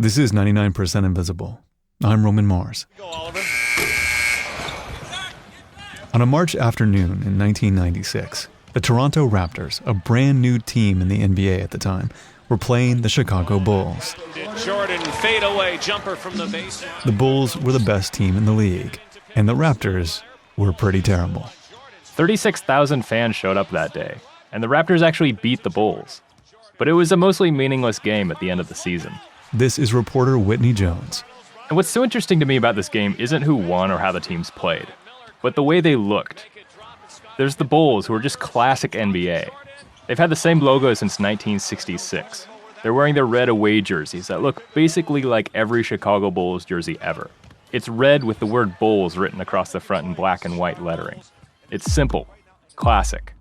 This is 99% Invisible. I'm Roman Mars. Go, Oliver. On a March afternoon in 1996, the Toronto Raptors, a brand new team in the NBA at the time, were playing the Chicago Bulls. Jordan fadeaway jumper from the base. The Bulls were the best team in the league, and the Raptors were pretty terrible. 36,000 fans showed up that day, and the Raptors actually beat the Bulls. But it was a mostly meaningless game at the end of the season. This is reporter Whitney Jones. And what's so interesting to me about this game isn't who won or how the teams played, but the way they looked. There's the Bulls, who are just classic NBA. They've had the same logo since 1966. They're wearing their red away jerseys that look basically like every Chicago Bulls jersey ever. It's red with the word Bulls written across the front in black and white lettering. It's simple, classic.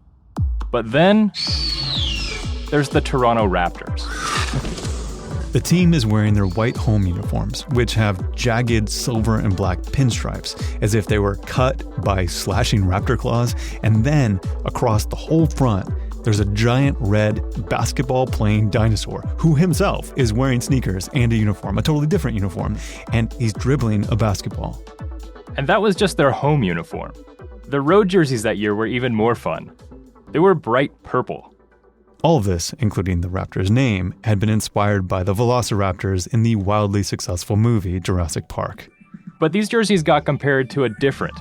But then, there's the Toronto Raptors. The team is wearing their white home uniforms, which have jagged silver and black pinstripes, as if they were cut by slashing raptor claws, and then across the whole front, there's a giant red basketball-playing dinosaur who himself is wearing sneakers and a uniform, a totally different uniform, and he's dribbling a basketball. And that was just their home uniform. The road jerseys that year were even more fun. They were bright purple. All of this, including the Raptors' name, had been inspired by the velociraptors in the wildly successful movie Jurassic Park. But these jerseys got compared to a different,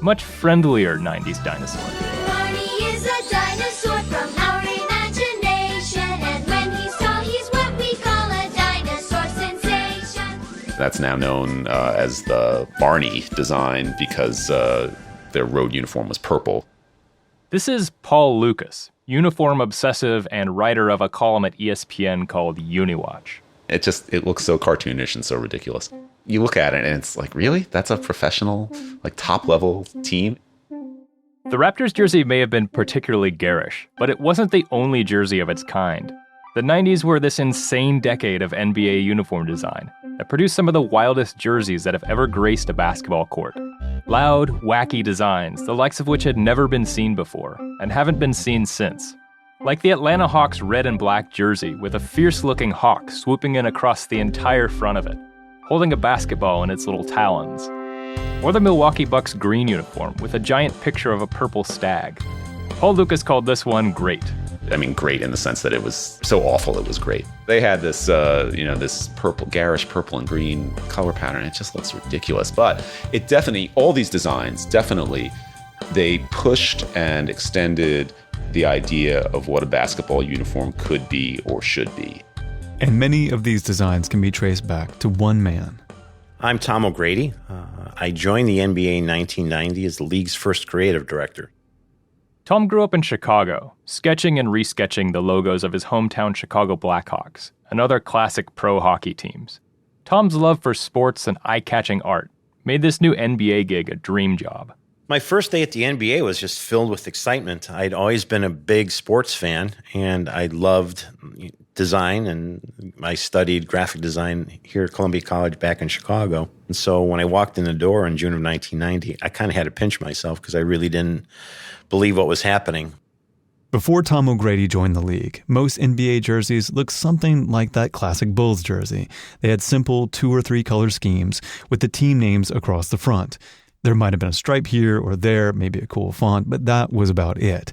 much friendlier 90s dinosaur. Barney is a dinosaur from our imagination, and when he's tall, he's what we call a dinosaur sensation. That's now known as the Barney Design because their road uniform was purple. This is Paul Lucas, uniform obsessive and writer of a column at ESPN called Uniwatch. It looks so cartoonish and so ridiculous. You look at it and it's like, really? That's a professional, top-level team? The Raptors jersey may have been particularly garish, but it wasn't the only jersey of its kind. The 90s were this insane decade of NBA uniform design that produced some of the wildest jerseys that have ever graced a basketball court. Loud, wacky designs, the likes of which had never been seen before, and haven't been seen since. Like the Atlanta Hawks red and black jersey with a fierce-looking hawk swooping in across the entire front of it, holding a basketball in its little talons. Or the Milwaukee Bucks green uniform with a giant picture of a purple stag. Paul Lucas called this one great. I mean, great in the sense that it was so awful it was great. They had this, this purple, garish purple and green color pattern. It just looks ridiculous. But it definitely, all these designs, they pushed and extended the idea of what a basketball uniform could be or should be. And many of these designs can be traced back to one man. I'm Tom O'Grady. I joined the NBA in 1990 as the league's first creative director. Tom grew up in Chicago, sketching and resketching the logos of his hometown Chicago Blackhawks and other classic pro hockey teams. Tom's love for sports and eye-catching art made this new NBA gig a dream job. My first day at the NBA was just filled with excitement. I'd always been a big sports fan, and I loved design, and I studied graphic design here at Columbia College back in Chicago. And so when I walked in the door in June of 1990, I kind of had to pinch myself because I really didn't believe what was happening. Before Tom O'Grady joined the league, most NBA jerseys looked something like that classic Bulls jersey. They had simple 2 or 3 color schemes with the team names across the front. There might have been a stripe here or there, maybe a cool font, but that was about it.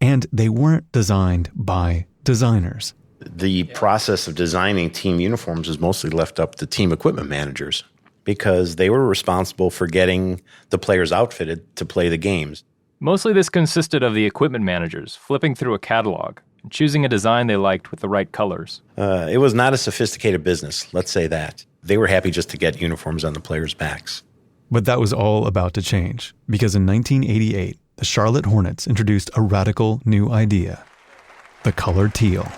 And they weren't designed by designers. The process of designing team uniforms was mostly left up to team equipment managers because they were responsible for getting the players outfitted to play the games. Mostly this consisted of the equipment managers flipping through a catalog and choosing a design they liked with the right colors. It was not a sophisticated business, let's say that. They were happy just to get uniforms on the players' backs. But that was all about to change, because in 1988, the Charlotte Hornets introduced a radical new idea: the color teal.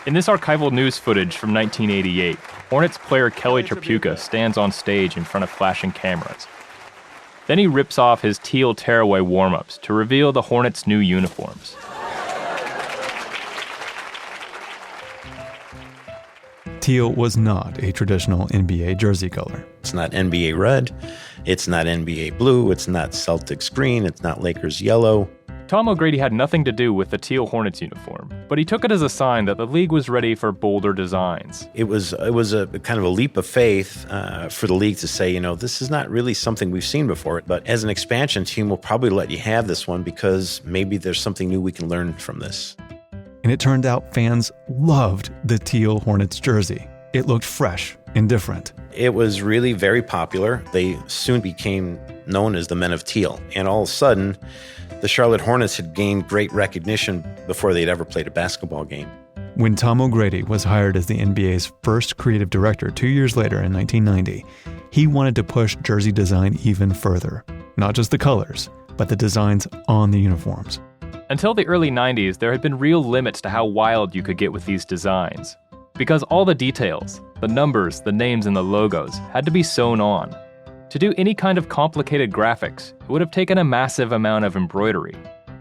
In this archival news footage from 1988, Hornets player Kelly Tripucka stands on stage in front of flashing cameras. Then he rips off his teal tearaway warm-ups to reveal the Hornets' new uniforms. Teal was not a traditional NBA jersey color. It's not NBA red, it's not NBA blue, it's not Celtics green, it's not Lakers yellow. Tom O'Grady had nothing to do with the teal Hornets uniform, but he took it as a sign that the league was ready for bolder designs. It was a kind of a leap of faith for the league to say, this is not really something we've seen before, but as an expansion team, we'll probably let you have this one because maybe there's something new we can learn from this. And it turned out fans loved the teal Hornets jersey. It looked fresh and different. It was really very popular. They soon became known as the Men of Teal. And all of a sudden, the Charlotte Hornets had gained great recognition before they'd ever played a basketball game. When Tom O'Grady was hired as the NBA's first creative director 2 years later in 1990, he wanted to push jersey design even further. Not just the colors, but the designs on the uniforms. Until the early 90s, there had been real limits to how wild you could get with these designs. Because all the details, the numbers, the names, and the logos had to be sewn on. To do any kind of complicated graphics, it would have taken a massive amount of embroidery.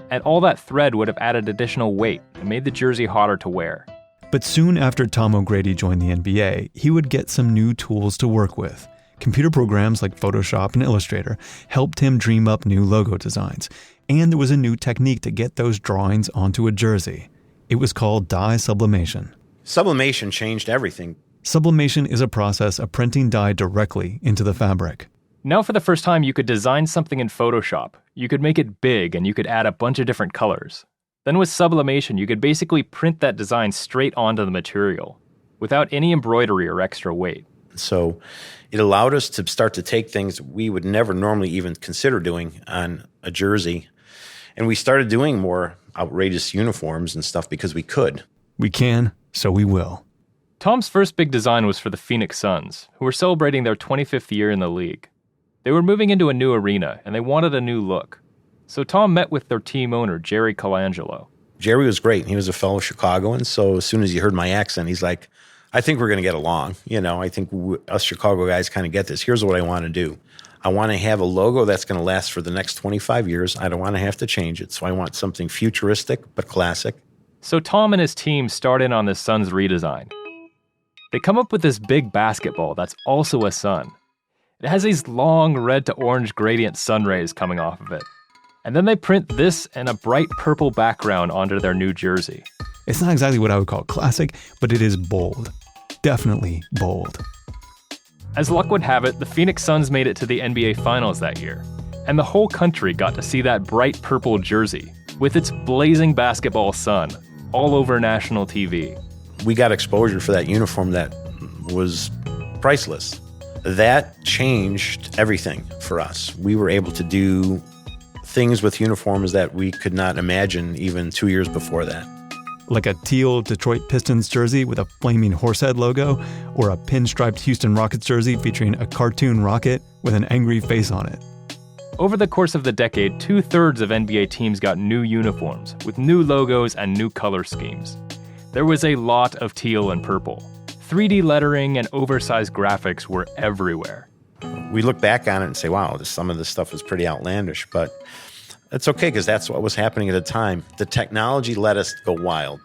And all that thread would have added additional weight and made the jersey hotter to wear. But soon after Tom O'Grady joined the NBA, he would get some new tools to work with. Computer programs like Photoshop and Illustrator helped him dream up new logo designs. And there was a new technique to get those drawings onto a jersey. It was called dye sublimation. Sublimation changed everything. Sublimation is a process of printing dye directly into the fabric. Now for the first time, you could design something in Photoshop. You could make it big and you could add a bunch of different colors. Then with sublimation, you could basically print that design straight onto the material without any embroidery or extra weight. So it allowed us to start to take things we would never normally even consider doing on a jersey. And we started doing more outrageous uniforms and stuff because we could. We can, so we will. Tom's first big design was for the Phoenix Suns, who were celebrating their 25th year in the league. They were moving into a new arena, and they wanted a new look. So Tom met with their team owner, Jerry Colangelo. Jerry was great. He was a fellow Chicagoan, so as soon as he heard my accent, he's like, I think we're going to get along. I think us Chicago guys kind of get this. Here's what I want to do. I want to have a logo that's going to last for the next 25 years. I don't want to have to change it, so I want something futuristic but classic. So Tom and his team start in on this Suns redesign. They come up with this big basketball that's also a sun. It has these long red to orange gradient sun rays coming off of it. And then they print this and a bright purple background onto their new jersey. It's not exactly what I would call classic, but it is bold. Definitely bold. As luck would have it, the Phoenix Suns made it to the NBA Finals that year. And the whole country got to see that bright purple jersey with its blazing basketball sun all over national TV. We got exposure for that uniform that was priceless. That changed everything for us. We were able to do things with uniforms that we could not imagine even 2 years before that. Like a teal Detroit Pistons jersey with a flaming horsehead logo, or a pinstriped Houston Rockets jersey featuring a cartoon rocket with an angry face on it. Over the course of the decade, 2/3 of NBA teams got new uniforms with new logos and new color schemes. There was a lot of teal and purple. 3D lettering and oversized graphics were everywhere. We look back on it and say, wow, some of this stuff was pretty outlandish, but it's okay because that's what was happening at the time. The technology let us go wild.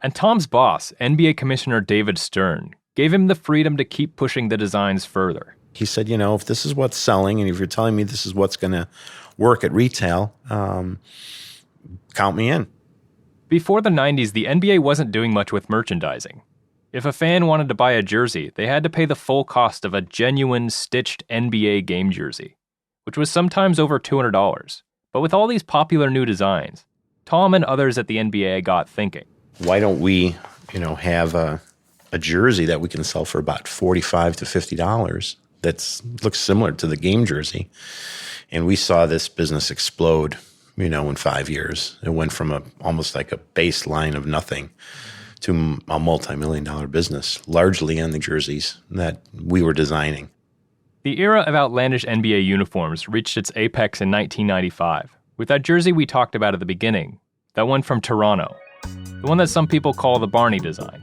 And Tom's boss, NBA Commissioner David Stern, gave him the freedom to keep pushing the designs further. He said, if this is what's selling and if you're telling me this is what's going to work at retail, count me in. Before the 90s, the NBA wasn't doing much with merchandising. If a fan wanted to buy a jersey, they had to pay the full cost of a genuine stitched NBA game jersey, which was sometimes over $200. But with all these popular new designs, Tom and others at the NBA got thinking. Why don't we, have a jersey that we can sell for about $45 to $50 that looks similar to the game jersey? And we saw this business explode, in 5 years. It went from almost like a baseline of nothing to a multi-million-dollar business, largely on the jerseys that we were designing. The era of outlandish NBA uniforms reached its apex in 1995, with that jersey we talked about at the beginning, that one from Toronto, the one that some people call the Barney Design.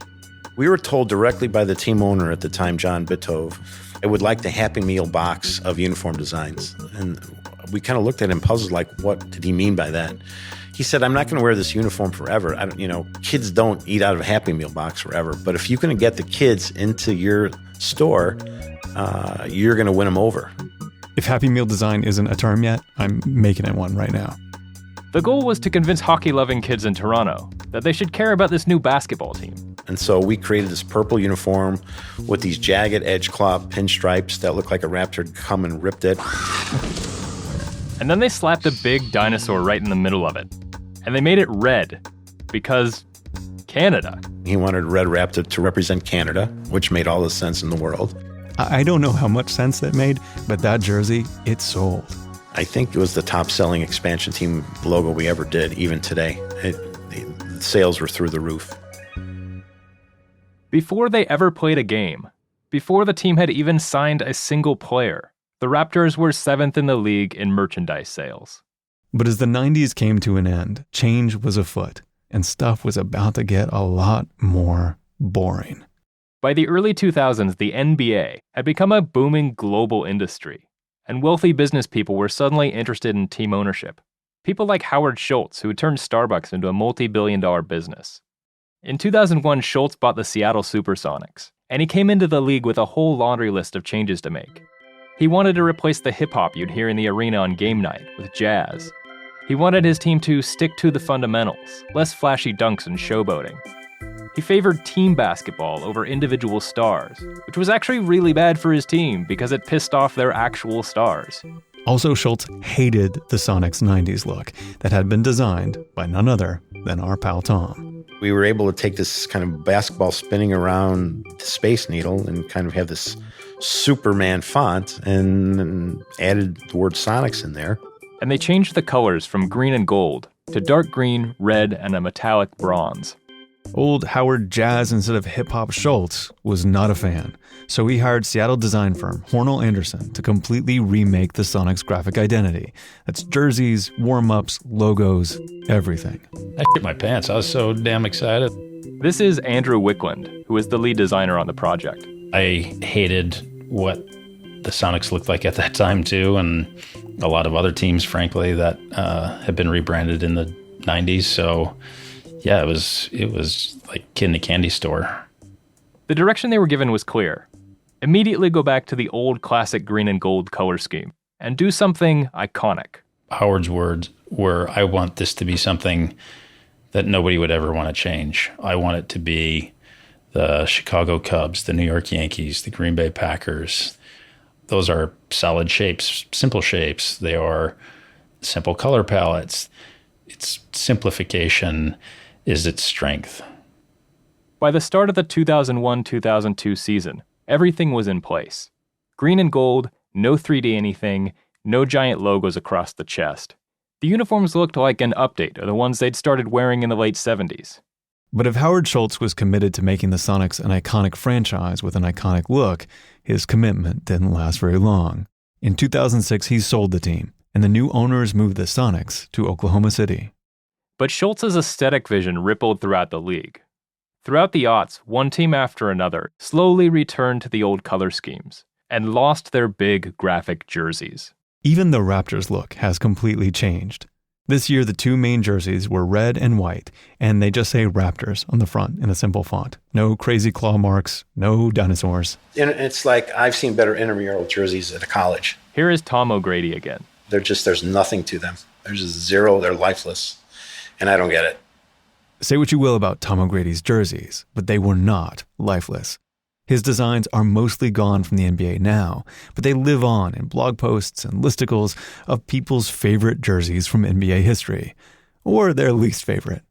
We were told directly by the team owner at the time, John Bitove, I would like the Happy Meal box of uniform designs. And we kind of looked at him puzzled, like, what did he mean by that? He said, I'm not going to wear this uniform forever. Kids don't eat out of a Happy Meal box forever. But if you're going to get the kids into your store, you're going to win them over. If Happy Meal design isn't a term yet, I'm making it one right now. The goal was to convince hockey-loving kids in Toronto that they should care about this new basketball team. And so we created this purple uniform with these jagged edge cloth pinstripes that looked like a raptor had come and ripped it. And then they slapped a big dinosaur right in the middle of it. And they made it red because Canada. He wanted Red Raptor to represent Canada, which made all the sense in the world. I don't know how much sense that made, but that jersey, it sold. I think it was the top-selling expansion team logo we ever did, even today. The sales were through the roof. Before they ever played a game, before the team had even signed a single player, the Raptors were 7th in the league in merchandise sales. But as the 90s came to an end, change was afoot, and stuff was about to get a lot more boring. By the early 2000s, the NBA had become a booming global industry, and wealthy business people were suddenly interested in team ownership. People like Howard Schultz, who had turned Starbucks into a multi-billion-dollar business. In 2001, Schultz bought the Seattle Supersonics, and he came into the league with a whole laundry list of changes to make. He wanted to replace the hip-hop you'd hear in the arena on game night with jazz. He wanted his team to stick to the fundamentals, less flashy dunks and showboating. He favored team basketball over individual stars, which was actually really bad for his team because it pissed off their actual stars. Also, Schultz hated the Sonics 90s look that had been designed by none other than our pal Tom. We were able to take this kind of basketball spinning around the Space Needle and kind of have this Superman font and added the word Sonics in there. And they changed the colors from green and gold to dark green, red, and a metallic bronze. Old Howard Jazz instead of hip-hop Schultz was not a fan, so he hired Seattle design firm Hornell Anderson to completely remake the Sonics graphic identity. That's jerseys, warm-ups, logos, everything. I shit my pants. I was so damn excited. This is Andrew Wickland, who is the lead designer on the project. I hated what the Sonics looked like at that time too, and a lot of other teams, frankly, that had been rebranded in the 90s. So yeah, it was like kid in a candy store. The direction they were given was clear. Immediately go back to the old classic green and gold color scheme and do something iconic. Howard's words were, I want this to be something that nobody would ever want to change. I want it to be the Chicago Cubs, the New York Yankees, the Green Bay Packers. Those are solid shapes, simple shapes. They are simple color palettes. Its simplification is its strength. By the start of the 2001-2002 season, everything was in place. Green and gold, no 3D anything, no giant logos across the chest. The uniforms looked like an update of the ones they'd started wearing in the late 70s. But if Howard Schultz was committed to making the Sonics an iconic franchise with an iconic look, his commitment didn't last very long. In 2006, he sold the team, and the new owners moved the Sonics to Oklahoma City. But Schultz's aesthetic vision rippled throughout the league. Throughout the aughts, one team after another slowly returned to the old color schemes and lost their big graphic jerseys. Even the Raptors look has completely changed. This year, the two main jerseys were red and white, and they just say Raptors on the front in a simple font. No crazy claw marks, no dinosaurs. And it's like I've seen better intramural jerseys at a college. Here is Tom O'Grady again. There's nothing to them. There's just zero, they're lifeless. And I don't get it. Say what you will about Tom O'Grady's jerseys, but they were not lifeless. His designs are mostly gone from the NBA now, but they live on in blog posts and listicles of people's favorite jerseys from NBA history, or their least favorite.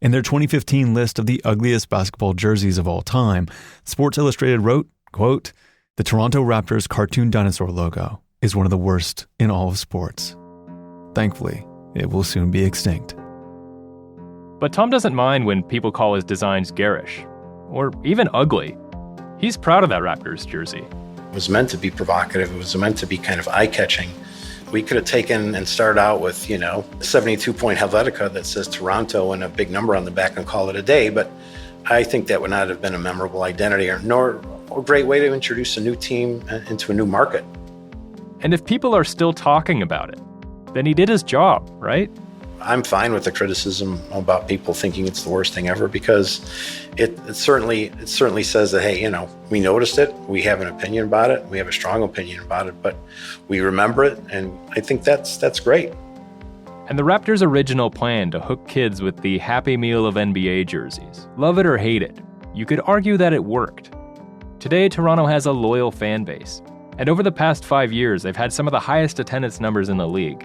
In their 2015 list of the ugliest basketball jerseys of all time, Sports Illustrated wrote, quote, "The Toronto Raptors cartoon dinosaur logo is one of the worst in all of sports. Thankfully, it will soon be extinct." But Tom doesn't mind when people call his designs garish, or even ugly. He's proud of that Raptors jersey. It was meant to be provocative. It was meant to be kind of eye-catching. We could have taken and started out with, a 72-point Helvetica that says Toronto and a big number on the back and call it a day, but I think that would not have been a memorable identity nor a great way to introduce a new team into a new market. And if people are still talking about it, then he did his job, right? I'm fine with the criticism about people thinking it's the worst thing ever because it certainly says that, hey, we noticed it, we have an opinion about it, we have a strong opinion about it, but we remember it, and I think that's great. And the Raptors' original plan to hook kids with the Happy Meal of NBA jerseys, love it or hate it, you could argue that it worked. Today, Toronto has a loyal fan base. And over the past 5 years, they've had some of the highest attendance numbers in the league.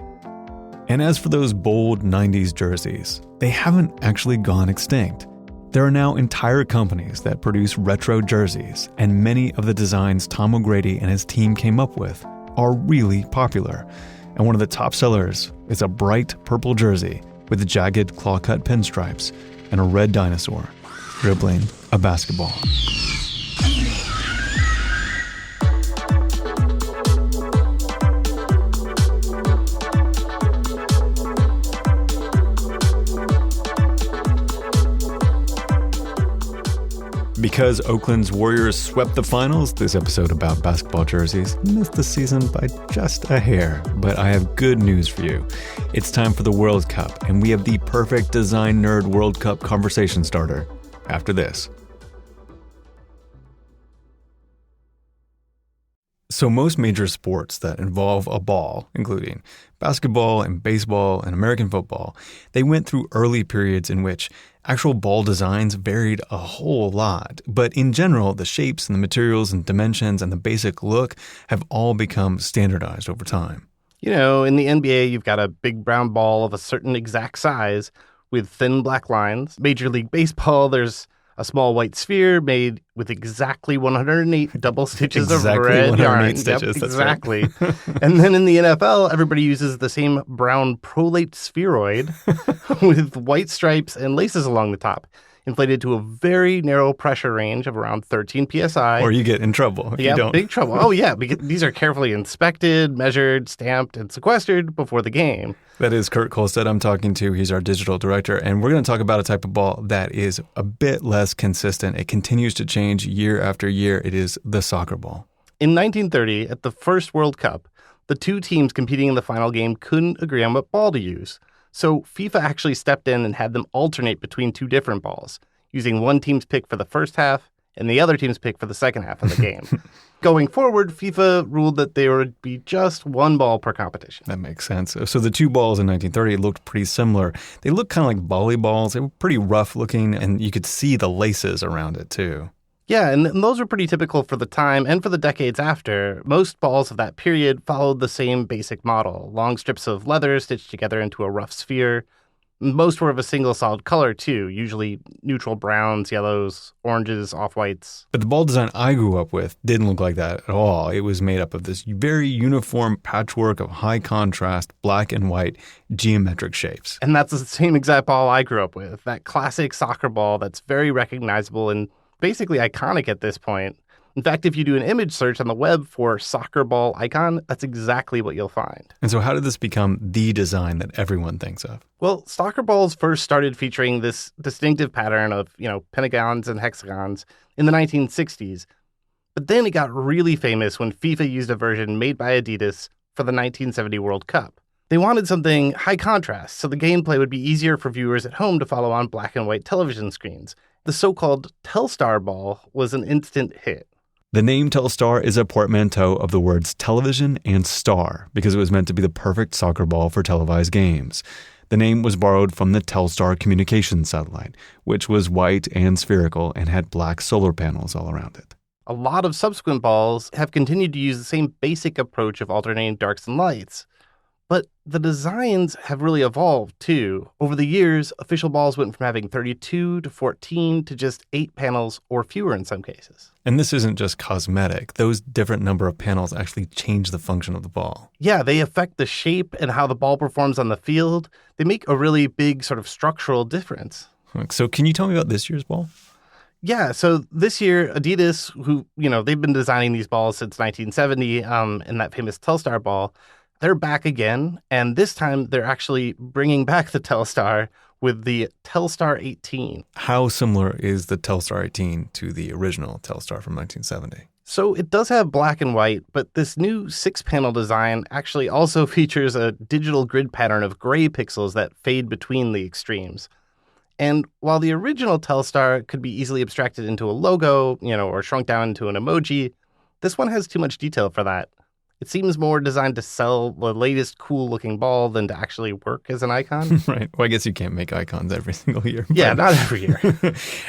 And as for those bold 90s jerseys, they haven't actually gone extinct. There are now entire companies that produce retro jerseys, and many of the designs Tom O'Grady and his team came up with are really popular. And one of the top sellers is a bright purple jersey with jagged claw-cut pinstripes and a red dinosaur dribbling a basketball. Because Oakland's Warriors swept the finals, this episode about basketball jerseys missed the season by just a hair. But I have good news for you. It's time for the World Cup, and we have the perfect design nerd World Cup conversation starter after this. So most major sports that involve a ball, including basketball and baseball and American football, they went through early periods in which actual ball designs varied a whole lot. But in general, the shapes and the materials and dimensions and the basic look have all become standardized over time. You know, in the NBA, you've got a big brown ball of a certain exact size with thin black lines. Major League Baseball, there's a small white sphere made with exactly 108 double stitches of red yarn. Stitches, yep, exactly. And then in the NFL, everybody uses the same brown prolate spheroid with white stripes and laces along the top, inflated to a very narrow pressure range of around 13 psi. Or you get in trouble if you don't. Big trouble. Oh, yeah, because these are carefully inspected, measured, stamped, and sequestered before the game. That is Kurt Kolstad I'm talking to. He's our digital director. And we're going to talk about a type of ball that is a bit less consistent. It continues to change year after year. It is the soccer ball. In 1930, at the first World Cup, the two teams competing in the final game couldn't agree on what ball to use. So FIFA actually stepped in and had them alternate between two different balls, using one team's pick for the first half and the other team's pick for the second half of the game. Going forward, FIFA ruled that there would be just one ball per competition. That makes sense. So the two balls in 1930 looked pretty similar. They looked kind of like volleyballs. They were pretty rough looking, and you could see the laces around it too. Yeah, and those were pretty typical for the time and for the decades after. Most balls of that period followed the same basic model, long strips of leather stitched together into a rough sphere. Most were of a single solid color, too, usually neutral browns, yellows, oranges, off-whites. But the ball design I grew up with didn't look like that at all. It was made up of this very uniform patchwork of high contrast, black and white, geometric shapes. And that's the same exact ball I grew up with, that classic soccer ball that's very recognizable and basically iconic at this point. In fact, if you do an image search on the web for soccer ball icon, that's exactly what you'll find. And so how did this become the design that everyone thinks of? Well, soccer balls first started featuring this distinctive pattern of, pentagons and hexagons in the 1960s. But then it got really famous when FIFA used a version made by Adidas for the 1970 World Cup. They wanted something high contrast, so the gameplay would be easier for viewers at home to follow on black and white television screens. The so-called Telstar ball was an instant hit. The name Telstar is a portmanteau of the words television and star because it was meant to be the perfect soccer ball for televised games. The name was borrowed from the Telstar communications satellite, which was white and spherical and had black solar panels all around it. A lot of subsequent balls have continued to use the same basic approach of alternating darks and lights. But the designs have really evolved, too. Over the years, official balls went from having 32 to 14 to just 8 panels or fewer in some cases. And this isn't just cosmetic. Those different number of panels actually change the function of the ball. Yeah, they affect the shape and how the ball performs on the field. They make a really big sort of structural difference. So can you tell me about this year's ball? Yeah, so this year, Adidas, who, they've been designing these balls since 1970, and that famous Telstar ball, they're back again, and this time they're actually bringing back the Telstar with the Telstar 18. How similar is the Telstar 18 to the original Telstar from 1970? So it does have black and white, but this new 6-panel design actually also features a digital grid pattern of gray pixels that fade between the extremes. And while the original Telstar could be easily abstracted into a logo, or shrunk down into an emoji, this one has too much detail for that. It seems more designed to sell the latest cool-looking ball than to actually work as an icon. Right. Well, I guess you can't make icons every single year. Yeah, not every year.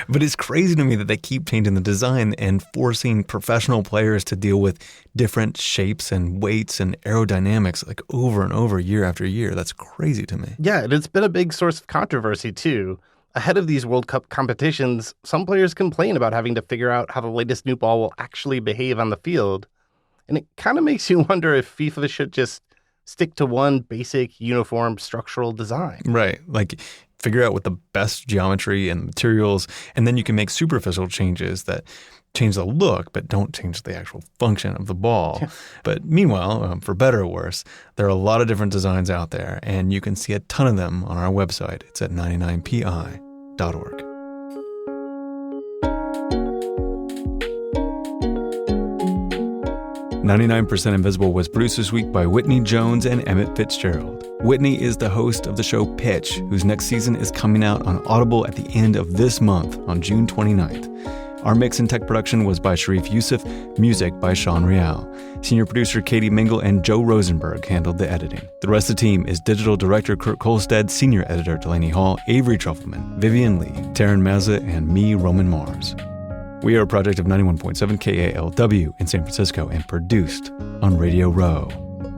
But it's crazy to me that they keep changing the design and forcing professional players to deal with different shapes and weights and aerodynamics like over and over year after year. That's crazy to me. Yeah, and it's been a big source of controversy, too. Ahead of these World Cup competitions, some players complain about having to figure out how the latest new ball will actually behave on the field. And it kind of makes you wonder if FIFA should just stick to one basic, uniform, structural design. Right. Like figure out what the best geometry and materials, and then you can make superficial changes that change the look, but don't change the actual function of the ball. But meanwhile, for better or worse, there are a lot of different designs out there, and you can see a ton of them on our website. It's at 99pi.org. "99% Invisible" was produced this week by Whitney Jones and Emmett Fitzgerald. Whitney is the host of the show Pitch, whose next season is coming out on Audible at the end of this month on June 29th. Our mix and tech production was by Sharif Youssef, music by Sean Real. Senior producer Katie Mingle and Joe Rosenberg handled the editing. The rest of the team is digital director Kurt Kolstad, senior editor Delaney Hall, Avery Trufelman, Vivian Lee, Taryn Mazza, and me, Roman Mars. We are a project of 91.7 KALW in San Francisco and produced on Radio Row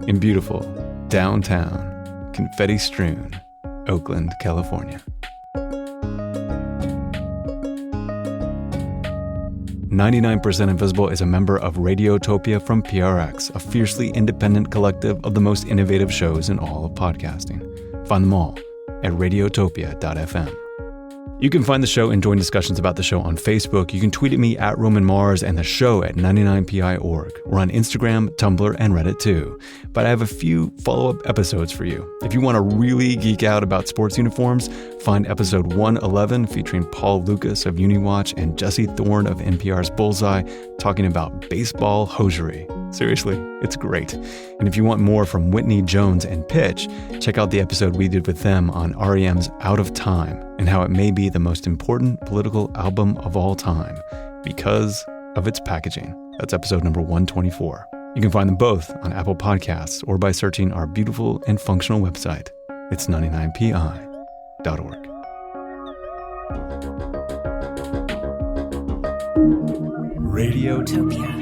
in beautiful, downtown, confetti-strewn Oakland, California. 99% Invisible is a member of Radiotopia from PRX, a fiercely independent collective of the most innovative shows in all of podcasting. Find them all at radiotopia.fm. You can find the show and join discussions about the show on Facebook. You can tweet at me at Roman Mars and the show at 99pi.org. We're on Instagram, Tumblr, and Reddit too. But I have a few follow-up episodes for you. If you want to really geek out about sports uniforms, find episode 111 featuring Paul Lucas of Uniwatch and Jesse Thorne of NPR's Bullseye talking about baseball hosiery. Seriously, it's great. And if you want more from Whitney Jones and Pitch, check out the episode we did with them on REM's Out of Time and how it may be the most important political album of all time because of its packaging. That's episode number 124. You can find them both on Apple Podcasts or by searching our beautiful and functional website. It's 99pi.org. Radiotopia.